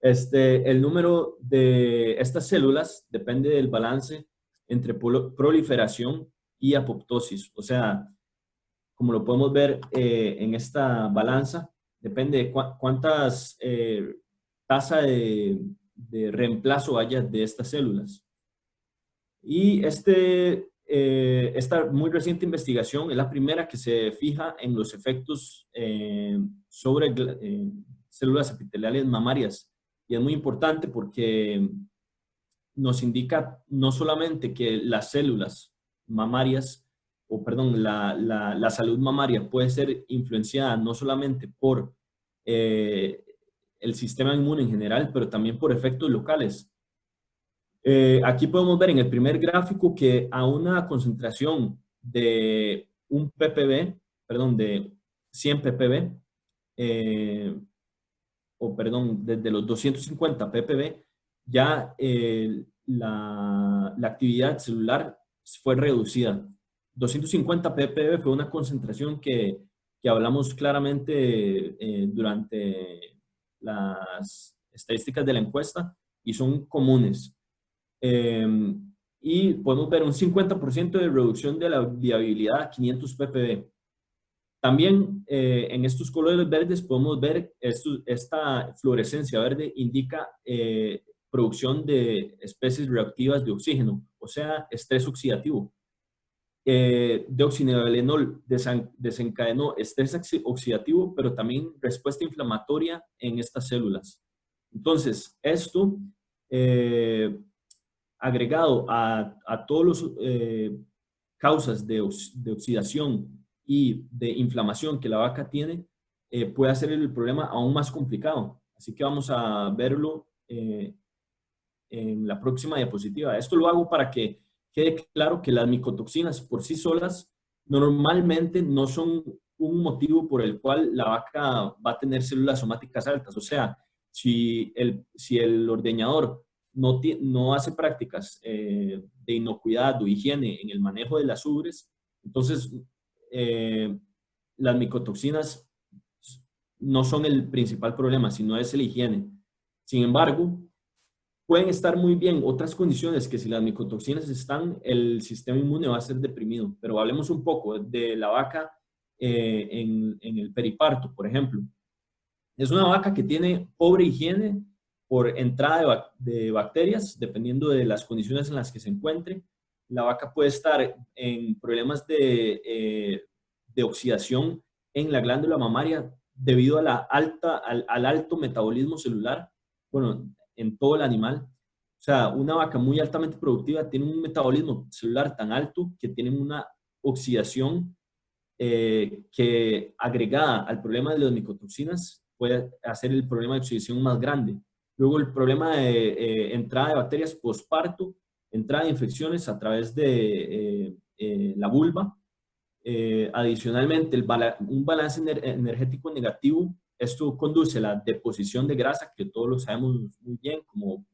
El número de estas células depende del balance entre proliferación y apoptosis. O sea, como lo podemos ver en esta balanza, depende de cuántas tasa de reemplazo haya de estas células. Y esta muy reciente investigación es la primera que se fija en los efectos sobre células epiteliales mamarias. Y es muy importante porque nos indica no solamente que las células mamarias, la salud mamaria puede ser influenciada no solamente por el sistema inmune en general, pero también por efectos locales. Aquí podemos ver en el primer gráfico que a una concentración de un ppb, de 100 ppb, desde los 250 ppb, ya la actividad celular fue reducida. 250 ppb fue una concentración que hablamos claramente durante las estadísticas de la encuesta y son comunes. Y podemos ver un 50% de reducción de la viabilidad a 500 ppb. También en estos colores verdes podemos ver esta fluorescencia verde indica producción de especies reactivas de oxígeno, o sea, estrés oxidativo. Deoxinivalenol desencadenó estrés oxidativo, pero también respuesta inflamatoria en estas células. Entonces, esto agregado a todas las causas de oxidación y de inflamación que la vaca tiene, puede hacer el problema aún más complicado. Así que vamos a verlo en la próxima diapositiva. Esto lo hago para que quede claro que las micotoxinas por sí solas normalmente no son un motivo por el cual la vaca va a tener células somáticas altas. O sea, si el ordeñador no hace prácticas de inocuidad o higiene en el manejo de las ubres, entonces las micotoxinas no son el principal problema, sino es la higiene. Sin embargo, pueden estar muy bien otras condiciones que si las micotoxinas están, el sistema inmune va a ser deprimido. Pero hablemos un poco de la vaca en el periparto, por ejemplo. Es una vaca que tiene pobre higiene por entrada de bacterias, dependiendo de las condiciones en las que se encuentre. La vaca puede estar en problemas de oxidación en la glándula mamaria debido a al alto metabolismo celular, bueno, en todo el animal. O sea, una vaca muy altamente productiva tiene un metabolismo celular tan alto que tiene una oxidación que agregada al problema de las micotoxinas puede hacer el problema de oxidación más grande. Luego el problema de entrada de bacterias posparto, entrada de infecciones a través de la vulva. Adicionalmente, un balance energético negativo, esto conduce a la deposición de grasa, que todos lo sabemos muy bien, como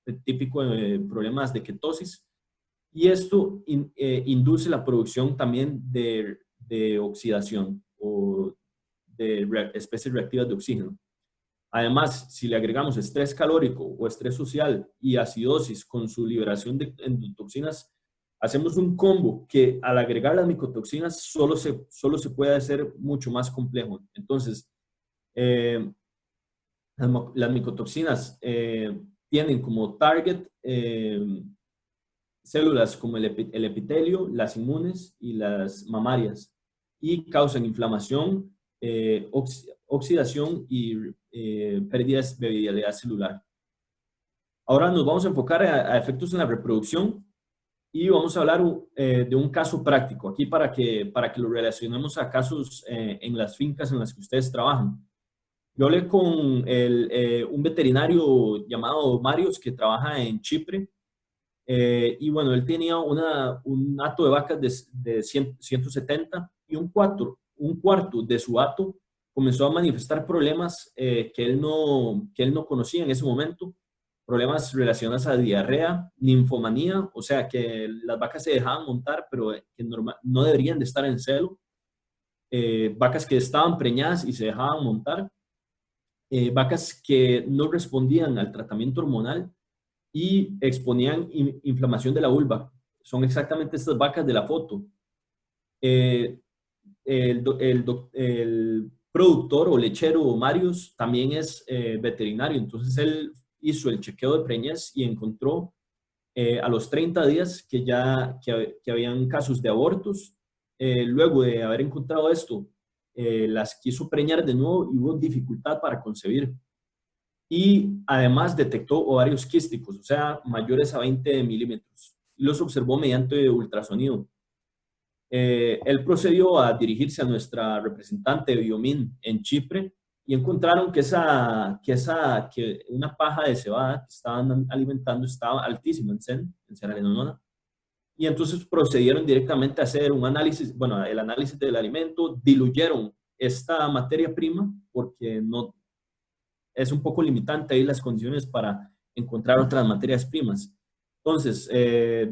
el típico problemas de ketosis, y esto induce la producción también de oxidación o de especies reactivas de oxígeno. Además, si le agregamos estrés calórico o estrés social y acidosis con su liberación de endotoxinas, hacemos un combo que al agregar las micotoxinas solo se puede hacer mucho más complejo. Entonces, las micotoxinas tienen como target células como el epitelio, las inmunes y las mamarias, y causan inflamación, oxidación y pérdidas de viabilidad celular. Ahora nos vamos a enfocar a efectos en la reproducción y vamos a hablar de un caso práctico aquí para que lo relacionemos a casos en las fincas en las que ustedes trabajan. Yo hablé con un veterinario llamado Marios que trabaja en Chipre y bueno, él tenía un hato de vacas de 170 y un cuarto de su hato comenzó a manifestar problemas que él no conocía en ese momento, problemas relacionados a diarrea, ninfomanía, o sea que las vacas se dejaban montar, pero que no deberían de estar en celo, vacas que estaban preñadas y se dejaban montar, vacas que no respondían al tratamiento hormonal y exponían inflamación de la vulva. Son exactamente estas vacas de la foto. El productor o lechero Marius también es veterinario, entonces él hizo el chequeo de preñez y encontró a los 30 días que habían casos de abortos. Luego de haber encontrado esto, las quiso preñar de nuevo y hubo dificultad para concebir. Y además detectó ovarios quísticos, o sea, mayores a 20 milímetros. Y los observó mediante ultrasonido. Él procedió a dirigirse a nuestra representante de Biomin en Chipre y encontraron que una paja de cebada que estaban alimentando estaba altísima en ceranlenona. Y entonces procedieron directamente a hacer un análisis, bueno, el análisis del alimento, diluyeron esta materia prima porque no es un poco limitante ahí las condiciones para encontrar otras materias primas. Entonces,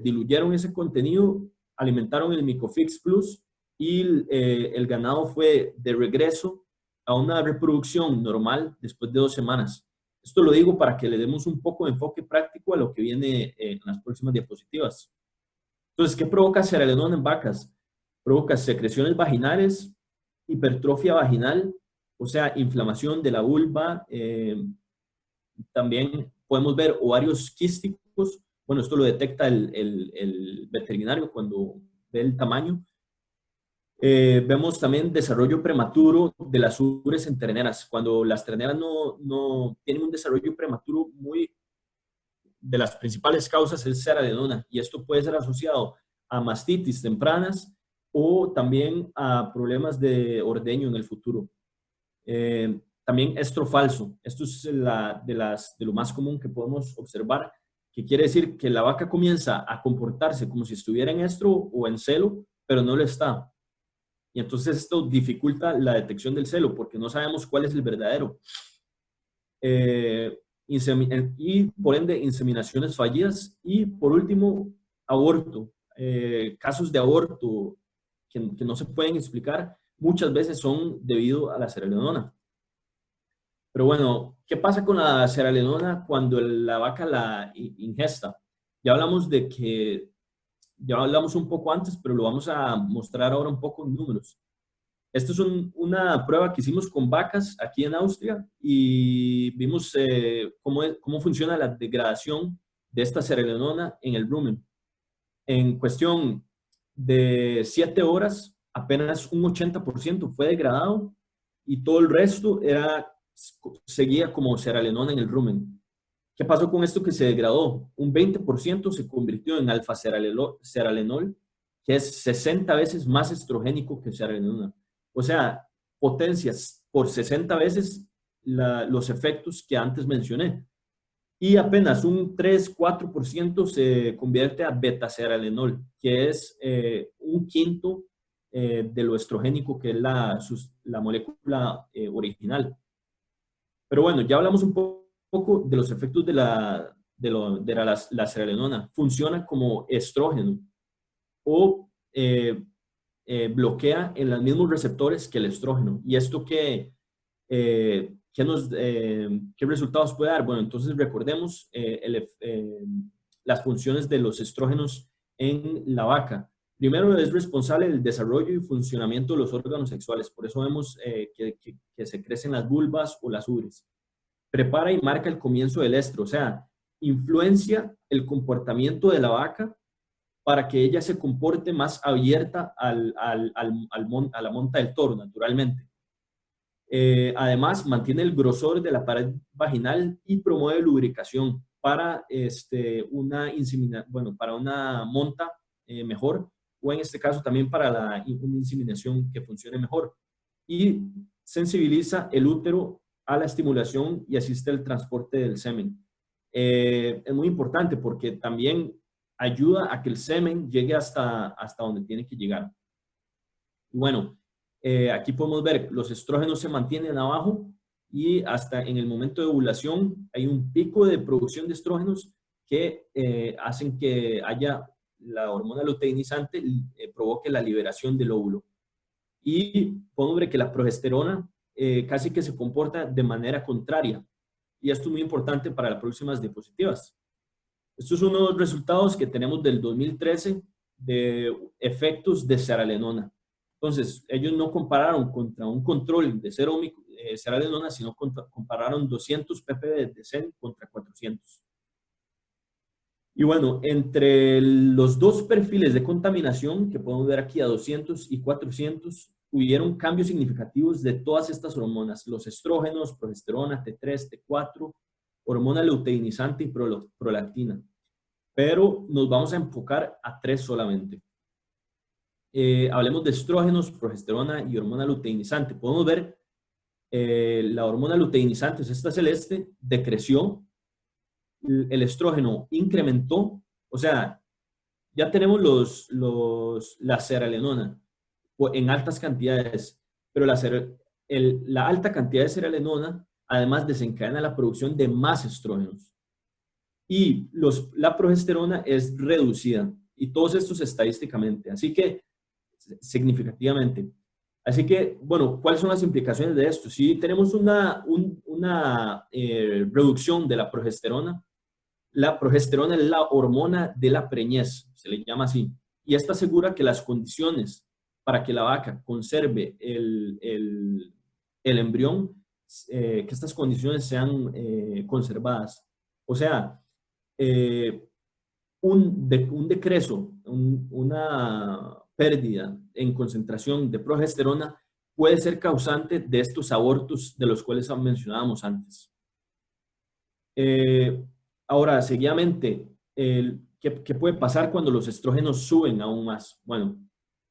diluyeron ese contenido, alimentaron el Micofix Plus y el ganado fue de regreso a una reproducción normal después de 2 semanas. Esto lo digo para que le demos un poco de enfoque práctico a lo que viene en las próximas diapositivas. Entonces, ¿qué provoca cearalenona en vacas? Provoca secreciones vaginales, hipertrofia vaginal, o sea, inflamación de la vulva. También podemos ver ovarios quísticos. Bueno, esto lo detecta el veterinario cuando ve el tamaño. Vemos también desarrollo prematuro de las ubres en terneras. Cuando las terneras no tienen un desarrollo prematuro, de las principales causas es cearalenona, y esto puede ser asociado a mastitis tempranas o también a problemas de ordeño en el futuro. También estro falso. Esto es de lo más común que podemos observar, que quiere decir que la vaca comienza a comportarse como si estuviera en estro o en celo, pero no lo está. Y entonces esto dificulta la detección del celo porque no sabemos cuál es el verdadero. Y por ende, inseminaciones fallidas. Y por último, aborto. Casos de aborto que no se pueden explicar muchas veces son debido a la cearalenona. Pero bueno, ¿qué pasa con la cearalenona cuando la vaca la ingesta? Ya hablamos un poco antes, pero lo vamos a mostrar ahora un poco en números. Esta es una prueba que hicimos con vacas aquí en Austria y vimos cómo funciona la degradación de esta cearalenona en el rumen. En cuestión de 7 horas, apenas un 80% fue degradado y todo el resto seguía como cearalenona en el rumen. ¿Qué pasó con esto que se degradó? Un 20% se convirtió en alfa-cearalenol, que es 60 veces más estrogénico que cearalenona. O sea, potencias por 60 veces los efectos que antes mencioné. Y apenas un 3-4% se convierte a beta-cearalenol, que es un quinto de lo estrogénico que es la molécula original. Pero bueno, ya hablamos un poco de los efectos de la cearalenona. Funciona como estrógeno o bloquea en los mismos receptores que el estrógeno. ¿Y esto qué resultados puede dar? Bueno, entonces recordemos las funciones de los estrógenos en la vaca. Primero, es responsable del desarrollo y funcionamiento de los órganos sexuales. Por eso vemos que se crecen las vulvas o las ubres. Prepara y marca el comienzo del estro, o sea, influencia el comportamiento de la vaca para que ella se comporte más abierta a la monta del toro, naturalmente. Además, mantiene el grosor de la pared vaginal y promueve lubricación para para una monta mejor, o en este caso también para una inseminación que funcione mejor. Y sensibiliza el útero a la estimulación y asiste al transporte del semen. Es muy importante porque también ayuda a que el semen llegue hasta donde tiene que llegar. Y bueno, aquí podemos ver los estrógenos se mantienen abajo y hasta en el momento de ovulación hay un pico de producción de estrógenos que hacen que haya la hormona luteinizante, provoque la liberación del óvulo. Y podemos ver que la progesterona casi que se comporta de manera contraria. Y esto es muy importante para las próximas diapositivas. Estos son unos resultados que tenemos del 2013 de efectos de cearalenona. Entonces, ellos no compararon contra un control de cearalenona, sino compararon 200 ppb de CEN contra 400. Y bueno, entre los dos perfiles de contaminación, que podemos ver aquí a 200 y 400, hubieron cambios significativos de todas estas hormonas, los estrógenos, progesterona, T3, T4, hormona luteinizante y prolactina. Pero nos vamos a enfocar a 3 solamente. Hablemos de estrógenos, progesterona y hormona luteinizante. Podemos ver la hormona luteinizante, o sea, esta celeste, decreció, el estrógeno incrementó, o sea, ya tenemos la cearalenona en altas cantidades, pero la alta cantidad de cearalenona además desencadena la producción de más estrógenos. y la progesterona es reducida, y todos estos estadísticamente, así que significativamente. Así que, bueno, ¿cuáles son las implicaciones de esto? Si tenemos una reducción de la progesterona es la hormona de la preñez, se le llama así, y esta asegura que las condiciones para que la vaca conserve el embrión, que estas condiciones sean conservadas. O sea, un decreso, una pérdida en concentración de progesterona puede ser causante de estos abortos de los cuales mencionábamos antes. Ahora, seguidamente, ¿qué puede pasar cuando los estrógenos suben aún más? Bueno,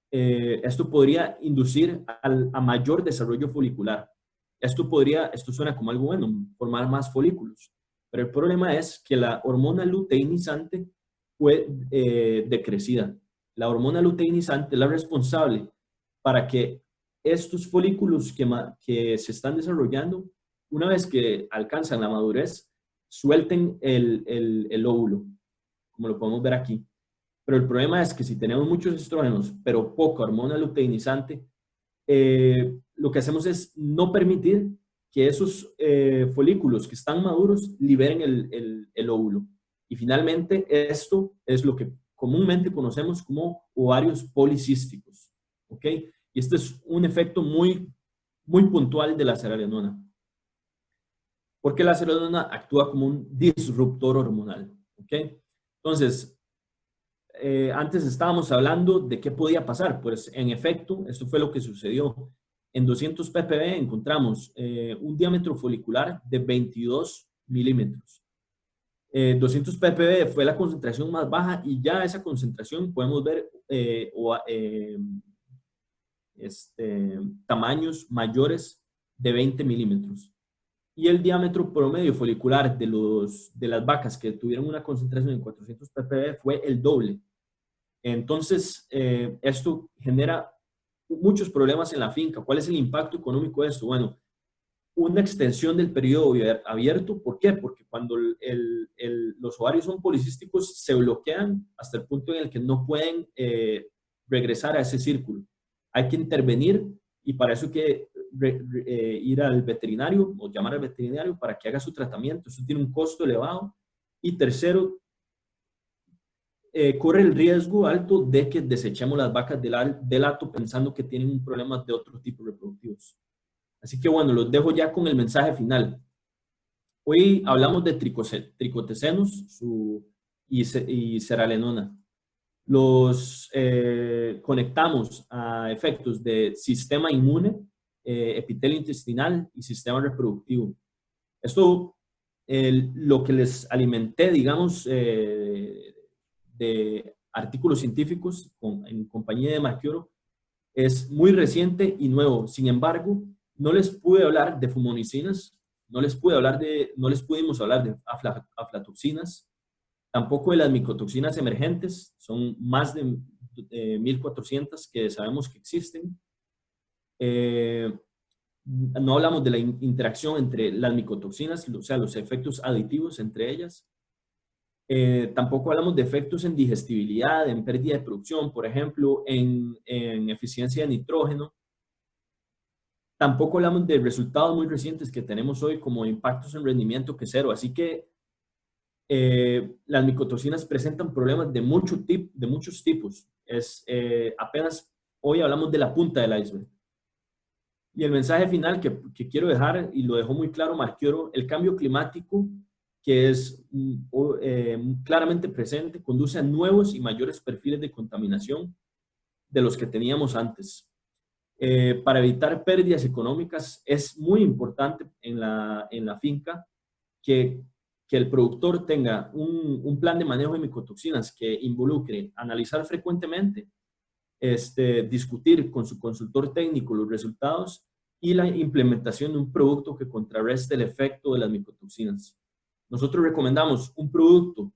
esto podría inducir a mayor desarrollo folicular. Esto suena como algo bueno, formar más folículos. Pero el problema es que la hormona luteinizante fue decrecida. La hormona luteinizante es la responsable para que estos folículos que se están desarrollando, una vez que alcanzan la madurez, suelten el óvulo, como lo podemos ver aquí. Pero el problema es que si tenemos muchos estrógenos, pero poca hormona luteinizante, lo que hacemos es no permitir que esos folículos que están maduros liberen el óvulo. Y finalmente, esto es lo que comúnmente conocemos como ovarios policísticos. ¿Ok? Y este es un efecto muy, muy puntual de la zearalenona. Porque la zearalenona actúa como un disruptor hormonal. ¿Ok? Entonces, antes estábamos hablando de qué podía pasar. Pues en efecto, esto fue lo que sucedió. En 200 ppb encontramos un diámetro folicular de 22 milímetros. 200 ppb fue la concentración más baja y ya esa concentración podemos ver tamaños mayores de 20 milímetros. Y el diámetro promedio folicular de las vacas que tuvieron una concentración de 400 ppb fue el doble. Entonces, esto genera muchos problemas en la finca. ¿Cuál es el impacto económico de esto? Bueno, una extensión del periodo abierto. ¿Por qué? Porque cuando los ovarios son policísticos, se bloquean hasta el punto en el que no pueden regresar a ese círculo. Hay que intervenir y para eso hay que ir al veterinario o llamar al veterinario para que haga su tratamiento. Eso tiene un costo elevado. Y tercero, corre el riesgo alto de que desechemos las vacas del hato pensando que tienen un problema de otro tipo reproductivos. Así que bueno, los dejo ya con el mensaje final. Hoy hablamos de tricotecenos y zearalenona. Los conectamos a efectos de sistema inmune, epitelio intestinal y sistema reproductivo. Esto, lo que les alimenté, digamos, de artículos científicos en compañía de Marchioro, es muy reciente y nuevo. Sin embargo, no les pude hablar de fumonicinas, no les pudimos hablar de aflatoxinas, tampoco de las micotoxinas emergentes, son más de 1.400 que sabemos que existen. No hablamos de la interacción entre las micotoxinas, o sea, los efectos aditivos entre ellas. Tampoco hablamos de efectos en digestibilidad, en pérdida de producción, por ejemplo, en eficiencia de nitrógeno. Tampoco hablamos de resultados muy recientes que tenemos hoy como impactos en rendimiento quesero. Así que las micotoxinas presentan problemas de muchos tipos. Apenas hoy hablamos de la punta del iceberg. Y el mensaje final que quiero dejar, y lo dejó muy claro Marchioro, el cambio climático que es claramente presente, conduce a nuevos y mayores perfiles de contaminación de los que teníamos antes. Para evitar pérdidas económicas es muy importante en la finca que el productor tenga un plan de manejo de micotoxinas que involucre analizar frecuentemente, discutir con su consultor técnico los resultados y la implementación de un producto que contrarreste el efecto de las micotoxinas. Nosotros recomendamos un producto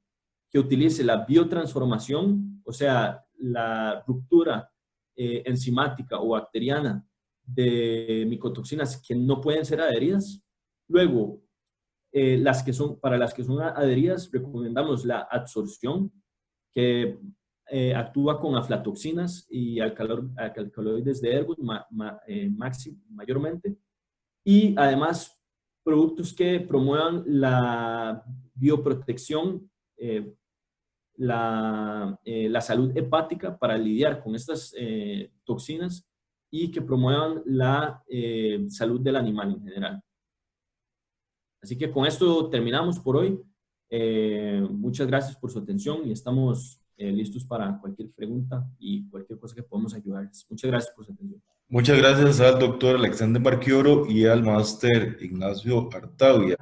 que utilice la biotransformación, o sea, la ruptura enzimática o bacteriana de micotoxinas que no pueden ser adheridas. Luego, para las que son adheridas, recomendamos la adsorción, que actúa con aflatoxinas y alcaloides de ergot mayormente, y además productos que promuevan la bioprotección, la salud hepática para lidiar con estas toxinas, y que promuevan la salud del animal en general. Así que con esto terminamos por hoy. Muchas gracias por su atención y estamos listos para cualquier pregunta y cualquier cosa que podamos ayudarles. Muchas gracias por su atención. Muchas gracias al doctor Alexander Marquioro y al máster Ignacio Artavia.